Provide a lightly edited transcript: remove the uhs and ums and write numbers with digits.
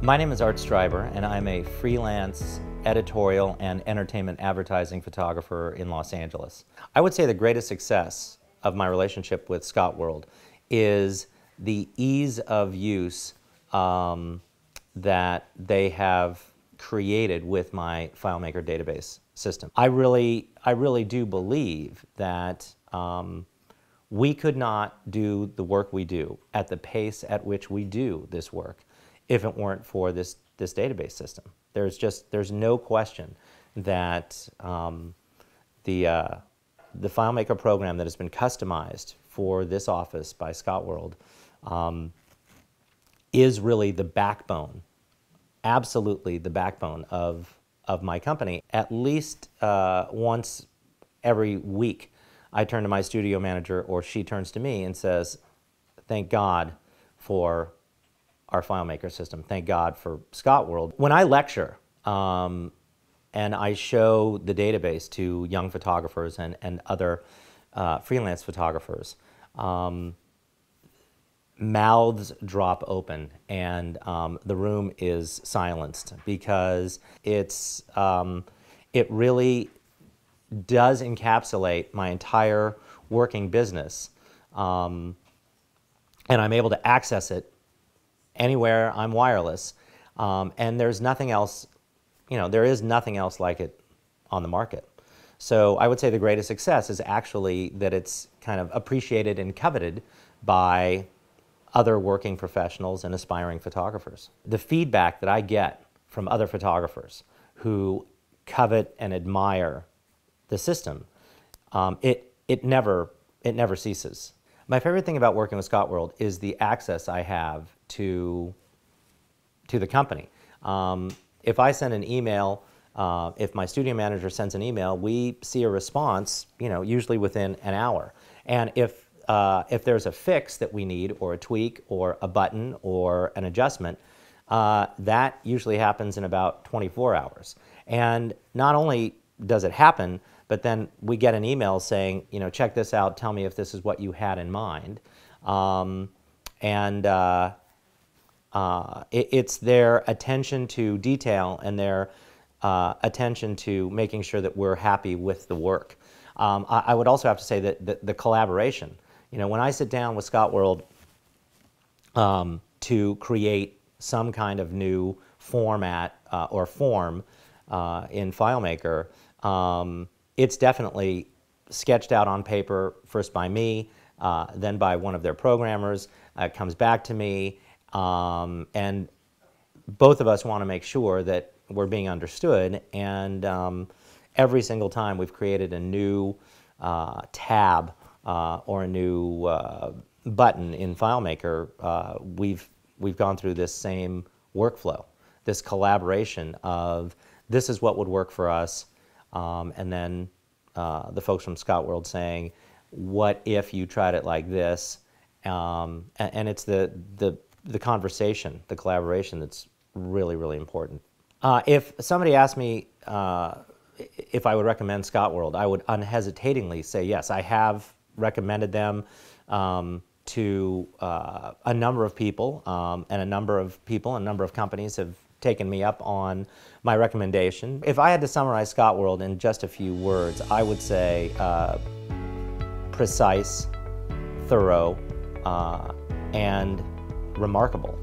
My name is Art Streiber, and I'm a freelance editorial and entertainment advertising photographer in Los Angeles. I would say the greatest success of my relationship with Scott World is the ease of use that they have created with my FileMaker database system. I really do believe that we could not do the work we do at the pace at which we do this work if it weren't for this database system. There's no question that the FileMaker program that has been customized for this office by Scott World is really the backbone, absolutely the backbone of my company. At least once every week, I turn to my studio manager, or she turns to me and says, "Thank God for our FileMaker system. Thank God for Scott World." When I lecture and I show the database to young photographers and other freelance photographers, mouths drop open and the room is silenced, because it really does encapsulate my entire working business, and I'm able to access it anywhere I'm wireless, and there's nothing else, there is nothing else like it on the market. So I would say the greatest success is actually that it's kind of appreciated and coveted by other working professionals and aspiring photographers. The feedback that I get from other photographers who covet and admire the system, it never ceases. My favorite thing about working with Scott World is the access I have to the company. If I send an email, if my studio manager sends an email, we see a response, usually within an hour. And if there's a fix that we need, or a tweak, or a button, or an adjustment, that usually happens in about 24 hours. And not only does it happen, but then we get an email saying, check this out, tell me if this is what you had in mind. It's their attention to detail and their attention to making sure that we're happy with the work. I would also have to say that the collaboration, when I sit down with Scott World to create some kind of new format or form in FileMaker, it's definitely sketched out on paper, first by me, then by one of their programmers. It comes back to me, and both of us want to make sure that we're being understood, and every single time we've created a new tab or a new button in FileMaker, we've gone through this same workflow, this collaboration of this is what would work for us, and then the folks from Scott World saying, what if you tried it like this? And it's the conversation, the collaboration that's really, really important. If somebody asked me if I would recommend Scott World, I would unhesitatingly say yes. I have recommended them to a number of people, and a number of companies have taken me up on my recommendation. If I had to summarize Scott World in just a few words, I would say precise, thorough, and remarkable.